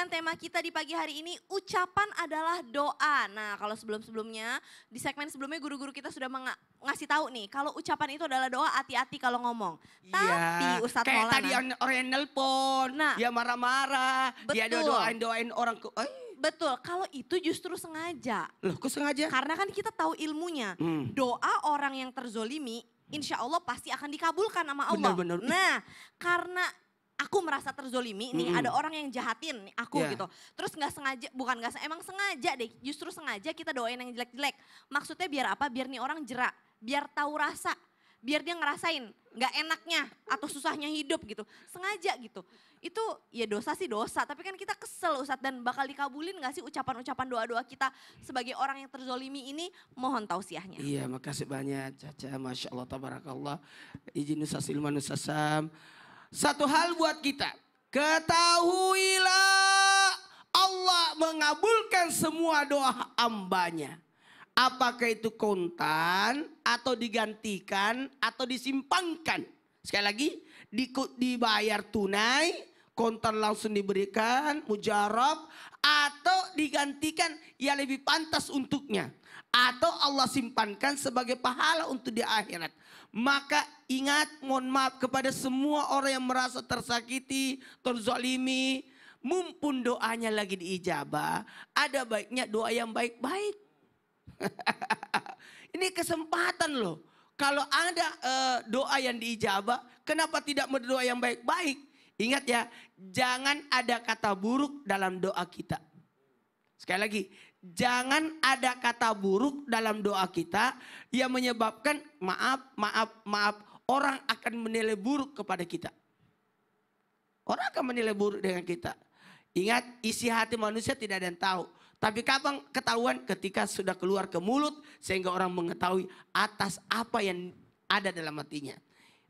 dengan tema kita di pagi hari ini, ucapan adalah doa. Nah, kalau sebelum-sebelumnya, di segmen sebelumnya guru-guru kita sudah ngasih tahu nih, kalau ucapan itu adalah doa, hati-hati kalau ngomong. Tapi Iya, Ustadz kayak Maulana. tadi orang yang nelpon, Nah, dia marah-marah, dia betul. doain orang. Betul, kalau itu justru sengaja. Loh kok sengaja? Karena kan kita tahu ilmunya. Doa orang yang terzolimi, insya Allah pasti akan dikabulkan sama Allah. Benar-benar. Nah, karena aku merasa terzolimi nih, ada orang yang jahatin nih aku gitu. Terus nggak sengaja, emang sengaja deh, justru sengaja kita doain yang jelek-jelek. Maksudnya biar apa? Biar nih orang jerak, biar tahu rasa, biar dia ngerasain nggak enaknya atau susahnya hidup gitu. Sengaja gitu. Itu ya dosa sih dosa, tapi kan kita kesel Ustadz, dan bakal dikabulin gak sih ucapan-ucapan doa-doa kita sebagai orang yang terzolimi ini? Mohon tausiahnya. Iya, makasih banyak Caca, Masya Allah, Tabarakallah. Izin Ustaz Ilman Ustaz Sam. Satu hal buat kita, ketahuilah Allah mengabulkan semua doa hambanya. Apakah itu kontan atau digantikan atau disimpangkan. Sekali lagi, dibayar tunai, kontan langsung diberikan, mujarab, atau digantikan yang lebih pantas untuknya. Atau Allah simpankan sebagai pahala untuk di akhirat. Maka ingat, mohon maaf kepada semua orang yang merasa tersakiti, terzalimi. Mumpun doanya lagi diijabah, ada baiknya doa yang baik-baik. Ini kesempatan loh. Kalau ada doa yang diijabah, kenapa tidak berdoa yang baik-baik? Ingat ya, jangan ada kata buruk dalam doa kita. Sekali lagi, jangan ada kata buruk dalam doa kita yang menyebabkan maaf, orang akan menilai buruk kepada kita. Orang akan menilai buruk dengan kita. Ingat, isi hati manusia tidak ada yang tahu. Tapi kapan ketahuan? Ketika sudah keluar ke mulut sehingga orang mengetahui atas apa yang ada dalam hatinya.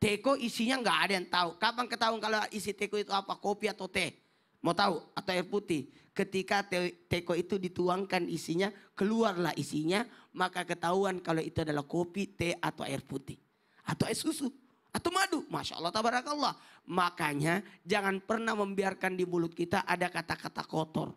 Teko isinya nggak ada yang tahu. Kapan ketahuan kalau isi teko itu apa? Kopi atau teh? Mau tahu? Atau air putih? Ketika teko itu dituangkan isinya, keluarlah isinya, maka ketahuan kalau itu adalah kopi, teh, atau air putih. Atau air susu, atau madu. Masya Allah, tabarakallah. Makanya jangan pernah membiarkan di mulut kita ada kata-kata kotor.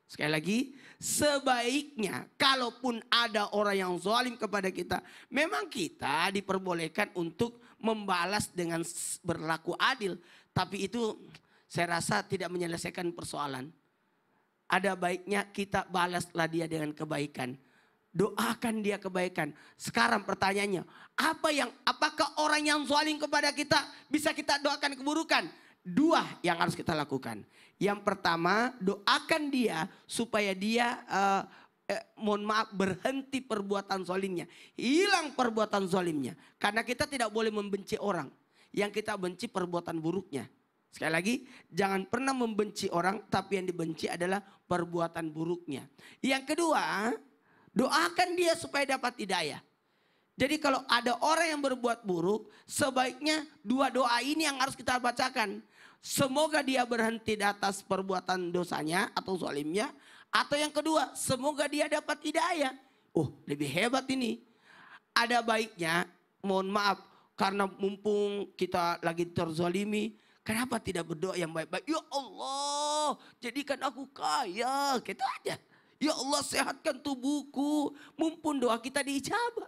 Sekali lagi, sebaiknya kalaupun ada orang yang zalim kepada kita, memang kita diperbolehkan untuk membalas dengan berlaku adil. Tapi itu saya rasa tidak menyelesaikan persoalan. Ada baiknya kita balaslah dia dengan kebaikan. Doakan dia kebaikan. Sekarang pertanyaannya, apakah orang yang zalim kepada kita bisa kita doakan keburukan? Dua yang harus kita lakukan. Yang pertama, doakan dia supaya dia berhenti perbuatan zalimnya. Hilang perbuatan zalimnya. Karena kita tidak boleh membenci orang. Yang kita benci perbuatan buruknya. Sekali lagi, jangan pernah membenci orang, tapi yang dibenci adalah perbuatan buruknya. Yang kedua, doakan dia supaya dapat hidayah. Jadi kalau ada orang yang berbuat buruk, sebaiknya dua doa ini yang harus kita bacakan. Semoga dia berhenti di atas perbuatan dosanya atau zalimnya. Atau yang kedua, semoga dia dapat hidayah. Oh, lebih hebat ini. Ada baiknya, mohon maaf, karena mumpung kita lagi terzalimi, kenapa tidak berdoa yang baik-baik? Ya Allah, jadikan aku kaya. Gitu aja. Ya Allah, sehatkan tubuhku. Mumpun doa kita diijabah.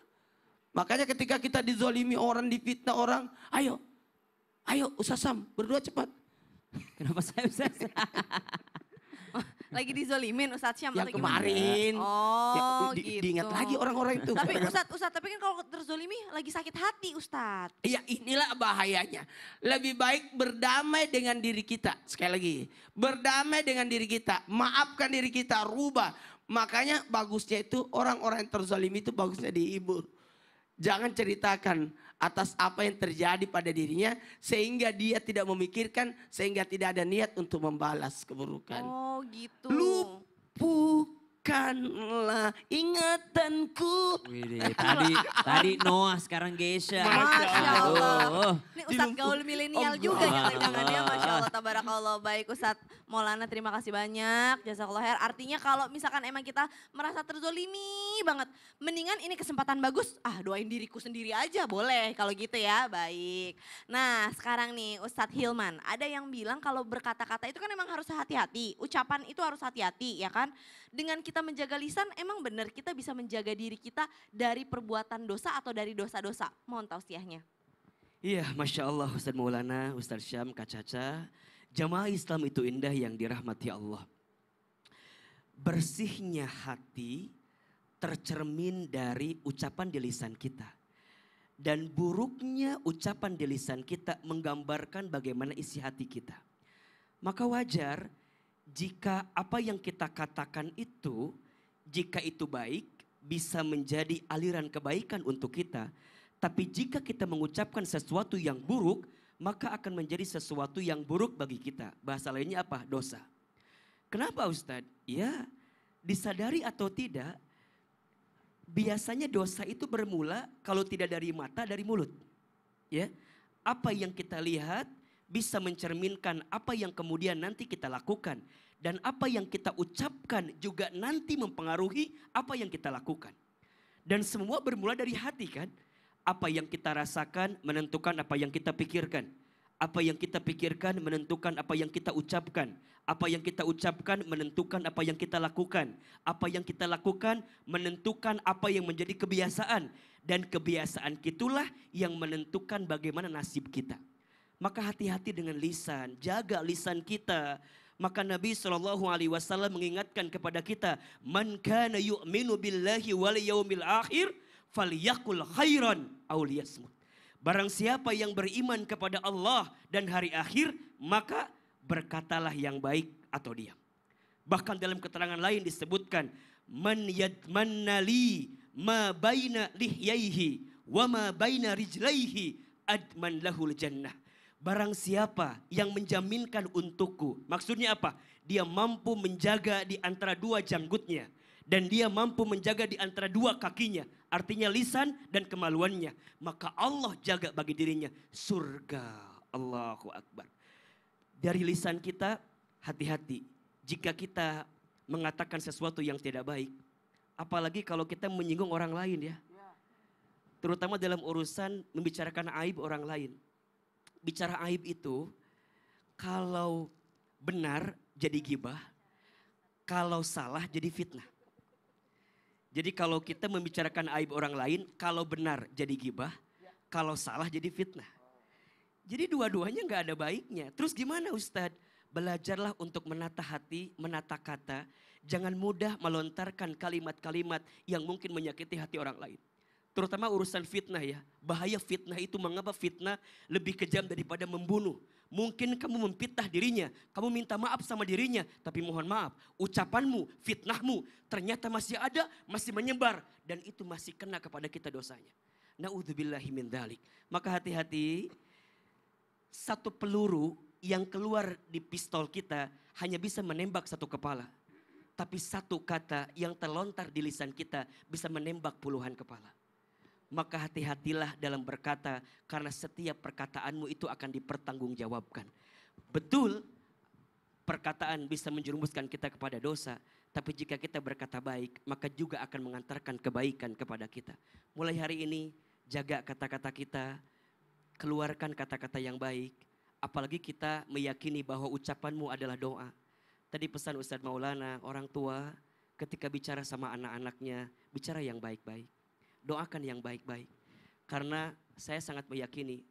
Makanya ketika kita dizalimi orang, difitnah orang. Ayo Ustaz Sam, berdoa cepat. Kenapa saya Ustaz? Lagi dizolimin Ustadz Syam Yang atau gimana? kemarin. Oh Ya, gitu. diingat lagi orang-orang itu. Tapi Ustadz, tapi kan kalau terzolimi lagi sakit hati Ustadz. Ya inilah bahayanya. Lebih baik berdamai dengan diri kita. Sekali lagi. Berdamai dengan diri kita. Maafkan diri kita. Rubah. Makanya bagusnya itu orang-orang yang terzalimi itu bagusnya dihibur. Jangan ceritakan atas apa yang terjadi pada dirinya. Sehingga dia tidak memikirkan. Sehingga tidak ada niat untuk membalas keburukan. Oh gitu. Lupukan Kuatkanlah ingatanku. Widih, tadi Noah sekarang Geisha. Masya Allah. Oh. Ini Ustadz gaul milenial juga jangan-jangan ya. Masya Allah, tabarakallah. Baik Ustadz Maulana, terima kasih banyak. Jazakallah khair. Artinya kalau misalkan emang kita merasa terzolimi banget. Mendingan ini kesempatan bagus, doain diriku sendiri aja boleh kalau gitu ya. Baik. Nah sekarang nih Ustadz Hilman, ada yang bilang kalau berkata-kata itu kan emang harus hati-hati. Ucapan itu harus hati-hati ya kan. Dengan kita menjaga lisan, emang benar kita bisa menjaga diri kita dari perbuatan dosa atau dari dosa-dosa. Mohon tausiahnya. Iya, Masya Allah Ustadz Maulana, Ustadz Syam, Kak Caca. Jamaah Islam itu indah yang dirahmati Allah. Bersihnya hati tercermin dari ucapan di lisan kita. Dan buruknya ucapan di lisan kita menggambarkan bagaimana isi hati kita. Maka wajar jika apa yang kita katakan itu, jika itu baik, bisa menjadi aliran kebaikan untuk kita. Tapi jika kita mengucapkan sesuatu yang buruk, maka akan menjadi sesuatu yang buruk bagi kita. Bahasa lainnya apa? Dosa. Kenapa Ustadz? Ya, disadari atau tidak, biasanya dosa itu bermula kalau tidak dari mata, dari mulut. Ya, apa yang kita lihat bisa mencerminkan apa yang kemudian nanti kita lakukan. Dan apa yang kita ucapkan juga nanti mempengaruhi apa yang kita lakukan. Dan semua bermula dari hati kan. Apa yang kita rasakan menentukan apa yang kita pikirkan. Apa yang kita pikirkan menentukan apa yang kita ucapkan. Apa yang kita ucapkan menentukan apa yang kita lakukan. Apa yang kita lakukan menentukan apa yang menjadi kebiasaan. Dan kebiasaan itulah yang menentukan bagaimana nasib kita. Maka hati-hati dengan lisan, jaga lisan kita. Maka Nabi SAW mengingatkan kepada kita, man kana yu'minu billahi wal yaumil akhir falyakul khairan aw liyasmut. Barang siapa yang beriman kepada Allah dan hari akhir, maka berkatalah yang baik atau diam. Bahkan dalam keterangan lain disebutkan, man yadmanna li ma baina lihyaihi wa ma baina rijlaihi adman lahul jannah. Barang siapa yang menjaminkan untukku, maksudnya apa? Dia mampu menjaga di antara dua janggutnya. Dan dia mampu menjaga di antara dua kakinya. Artinya lisan dan kemaluannya. Maka Allah jaga bagi dirinya surga. Allahu Akbar. Dari lisan kita hati-hati. Jika kita mengatakan sesuatu yang tidak baik. Apalagi kalau kita menyinggung orang lain ya. Terutama dalam urusan membicarakan aib orang lain. Bicara aib itu kalau benar jadi gibah, kalau salah jadi fitnah. Jadi kalau kita membicarakan aib orang lain, kalau benar jadi gibah, kalau salah jadi fitnah. Jadi dua-duanya gak ada baiknya. Terus gimana Ustadz? Belajarlah untuk menata hati, menata kata. Jangan mudah melontarkan kalimat-kalimat yang mungkin menyakiti hati orang lain. Terutama urusan fitnah ya. Bahaya fitnah itu, mengapa fitnah lebih kejam daripada membunuh. Mungkin kamu memfitnah dirinya, kamu minta maaf sama dirinya. Tapi mohon maaf, ucapanmu, fitnahmu ternyata masih ada, masih menyebar. Dan itu masih kena kepada kita dosanya. Na'udzubillahi min dzalik. Maka hati-hati, satu peluru yang keluar di pistol kita hanya bisa menembak satu kepala. Tapi satu kata yang terlontar di lisan kita bisa menembak puluhan kepala. Maka hati-hatilah dalam berkata, karena setiap perkataanmu itu akan dipertanggungjawabkan. Betul, perkataan bisa menjerumuskan kita kepada dosa. Tapi jika kita berkata baik, maka juga akan mengantarkan kebaikan kepada kita. Mulai hari ini, jaga kata-kata kita, keluarkan kata-kata yang baik. Apalagi kita meyakini bahwa ucapanmu adalah doa. Tadi pesan Ustadz Maulana, orang tua ketika bicara sama anak-anaknya, bicara yang baik-baik. Doakan yang baik-baik. Karena saya sangat meyakini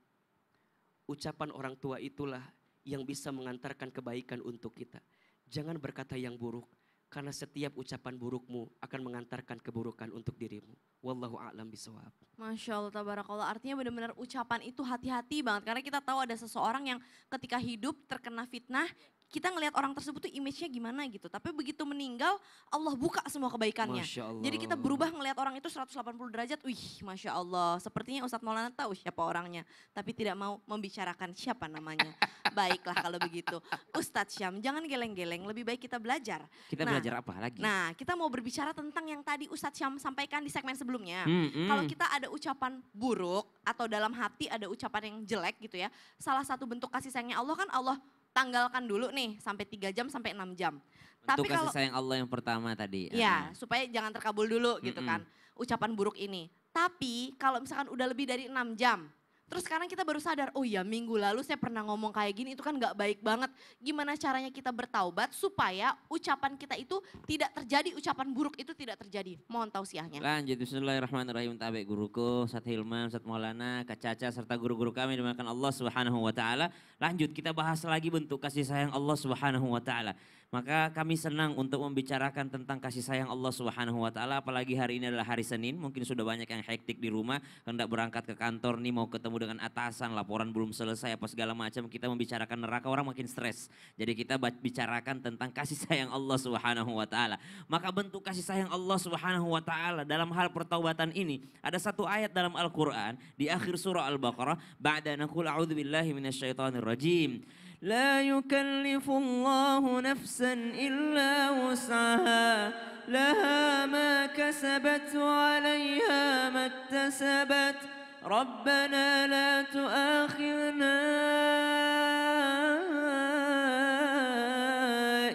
ucapan orang tua itulah yang bisa mengantarkan kebaikan untuk kita. Jangan berkata yang buruk. Karena setiap ucapan burukmu akan mengantarkan keburukan untuk dirimu. Wallahu a'lam bishawab. Masya Allah, tabarakallah. Artinya benar-benar ucapan itu hati-hati banget. Karena kita tahu ada seseorang yang ketika hidup terkena fitnah, kita ngelihat orang tersebut tuh image-nya gimana gitu. Tapi begitu meninggal, Allah buka semua kebaikannya. Masya Allah. Jadi kita berubah ngelihat orang itu 180 derajat, wih Masya Allah. Sepertinya Ustadz Maulana tahu siapa orangnya. Tapi tidak mau membicarakan siapa namanya. Baiklah kalau begitu. Ustadz Syam, jangan geleng-geleng, lebih baik kita belajar. Kita belajar apa lagi? Nah, kita mau berbicara tentang yang tadi Ustadz Syam sampaikan di segmen sebelumnya. Hmm. Kalau kita ada ucapan buruk atau dalam hati ada ucapan yang jelek gitu ya. Salah satu bentuk kasih sayangnya Allah kan Allah tanggalkan dulu nih sampai 3 jam sampai 6 jam. Bentuk kasih sayang Allah yang pertama tadi. Ya, supaya jangan terkabul dulu gitu kan. Ucapan buruk ini. Tapi kalau misalkan udah lebih dari 6 jam. Terus sekarang kita baru sadar, oh ya minggu lalu saya pernah ngomong kayak gini, itu kan gak baik banget. Gimana caranya kita bertaubat supaya ucapan kita itu tidak terjadi, ucapan buruk itu tidak terjadi. Mohon tausiahnya. Lanjut, bismillahirrahmanirrahim. Tabe guruku, Ustadz Hilman, Ustadz Maulana, Kak Caca, serta guru-guru kami dimakan Allah Subhanahu wa Ta'ala. Lanjut, kita bahas lagi bentuk kasih sayang Allah Subhanahu wa Ta'ala. Maka kami senang untuk membicarakan tentang kasih sayang Allah Subhanahu wa Ta'ala. Apalagi hari ini adalah hari Senin, mungkin sudah banyak yang hektik di rumah, hendak berangkat ke kantor nih, mau ketemu dengan atasan, laporan belum selesai apa segala macam. Kita membicarakan neraka, orang makin stres. Jadi kita bicarakan tentang kasih sayang Allah Subhanahu wa Ta'ala. Maka bentuk kasih sayang Allah Subhanahu wa Ta'ala dalam hal pertaubatan ini, ada satu ayat dalam Al-Quran di akhir surah Al-Baqarah, ba'da naqul a'udzubillahi minasyaitonir rajim. لا يكلف الله نفسا إلا وسعها لها ما كسبت وعليها ما اكتسبت ربنا لا تؤاخذنا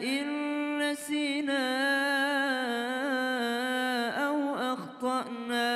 إن نسينا أو أخطأنا.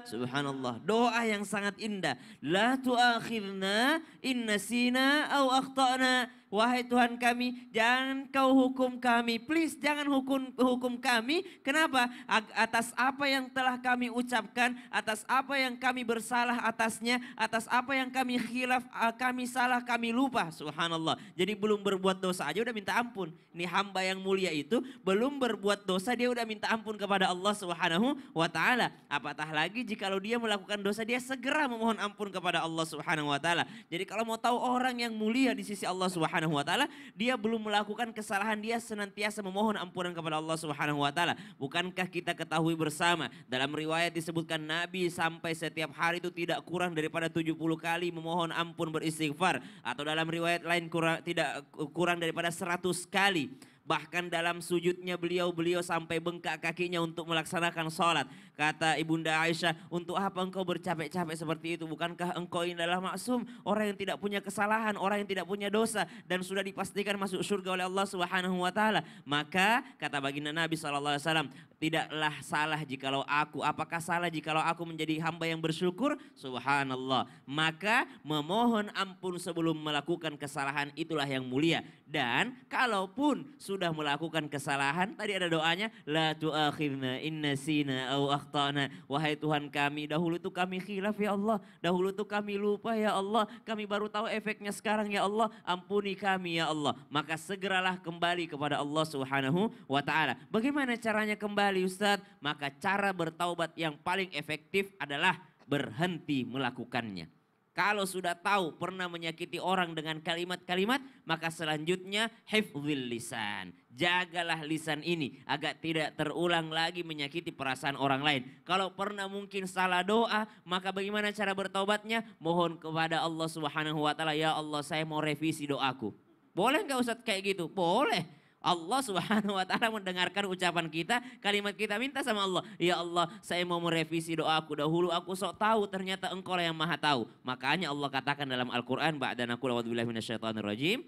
Subhanallah, doa yang sangat indah. La tu'akhirna in nasina au akhtana. Wahai Tuhan kami, jangan kau hukum kami. Please jangan hukum kami. Kenapa? Atas apa yang telah kami ucapkan, atas apa yang kami bersalah atasnya, atas apa yang kami khilaf, kami salah, kami lupa. Subhanallah. Jadi belum berbuat dosa aja udah minta ampun. Ini hamba yang mulia itu belum berbuat dosa dia udah minta ampun kepada Allah Subhanahu wa Ta'ala. Apatah lagi jikalau dia melakukan dosa, dia segera memohon ampun kepada Allah Subhanahu wa Ta'ala. Jadi kalau mau tahu orang yang mulia di sisi Allah Subhanahu wa Ta'ala, dia belum melakukan kesalahan, dia senantiasa memohon ampunan kepada Allah Subhanahu wa Ta'ala. Bukankah kita ketahui bersama dalam riwayat disebutkan Nabi sampai setiap hari itu tidak kurang daripada 70 kali memohon ampun beristighfar, atau dalam riwayat lain tidak kurang daripada 100 kali. Bahkan dalam sujudnya beliau sampai bengkak kakinya untuk melaksanakan sholat. Kata Ibunda Aisyah, untuk apa engkau bercapek-capek seperti itu? Bukankah engkau ini adalah maksum, orang yang tidak punya kesalahan, orang yang tidak punya dosa, dan sudah dipastikan masuk surga oleh Allah Subhanahu wa Ta'ala. Maka kata baginda Nabi SAW, tidaklah salah jikalau aku, apakah salah jikalau aku menjadi hamba yang bersyukur? Subhanallah. Maka memohon ampun sebelum melakukan kesalahan itulah yang mulia. Dan kalaupun sudah melakukan kesalahan, tadi ada doanya, la tu'akhirna in nasina au akhtana. Wahai Tuhan kami, dahulu itu kami khilaf ya Allah, dahulu itu kami lupa ya Allah, kami baru tahu efeknya sekarang ya Allah, ampuni kami ya Allah. Maka segeralah kembali kepada Allah Subhanahu wa Ta'ala. Bagaimana caranya kembali Ustadz? Maka cara bertaubat yang paling efektif adalah berhenti melakukannya. Kalau sudah tahu pernah menyakiti orang dengan kalimat-kalimat, maka selanjutnya hifdzil lisan. Jagalah lisan ini agar tidak terulang lagi menyakiti perasaan orang lain. Kalau pernah mungkin salah doa, maka bagaimana cara bertaubatnya? Mohon kepada Allah Subhanahu wa Ta'ala, ya Allah saya mau revisi doaku. Boleh nggak Ustadz kayak gitu? Boleh. Allah Subhanahu wa Ta'ala mendengarkan ucapan kita, kalimat kita, minta sama Allah. Ya Allah, saya mau merevisi doaku. Dahulu aku sok tahu, ternyata Engkau yang Maha tahu. Makanya Allah katakan dalam Al-Qur'an, ba'da naqul a'udzubillahi minasyaitonir rajim.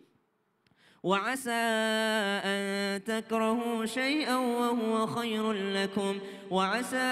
وعسى أن تكرهوا شيئا وهو خير لكم وعسى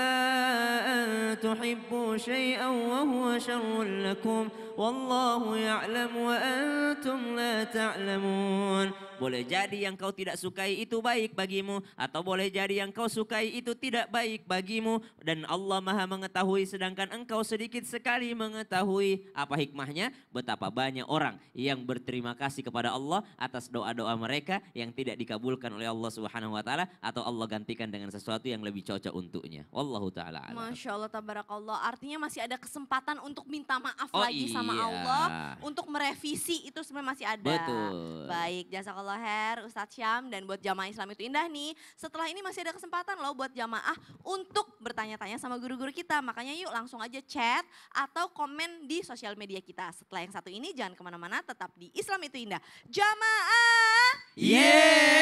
أن تحبوا شيئا وهو شر لكم والله يعلم وأنتم لا تعلمون. Boleh jadi yang kau tidak sukai itu baik bagimu, atau boleh jadi yang kau sukai itu tidak baik bagimu, dan Allah Maha mengetahui sedangkan engkau sedikit sekali mengetahui. Apa hikmahnya? Betapa banyak orang yang berterima kasih kepada Allah atas doa-doa mereka yang tidak dikabulkan oleh oleh Allah Subhanahu wa taala atau Allah gantikan dengan sesuatu yang lebih cocok untuknya. Wallahu taala a'lam. Masya Allah, tabarakallah. Artinya masih ada kesempatan untuk minta maaf Oh lagi sama iya. Allah. Untuk merevisi itu sebenarnya masih ada. Betul. Baik, jazakallah khair Ustadz Syam. Dan buat jamaah Islam itu indah nih. Setelah ini masih ada kesempatan loh buat jamaah untuk bertanya-tanya sama guru-guru kita. Makanya yuk langsung aja chat atau komen di sosial media kita. Setelah yang satu ini jangan kemana-mana, tetap di Islam itu indah. Jamaah. Yeah.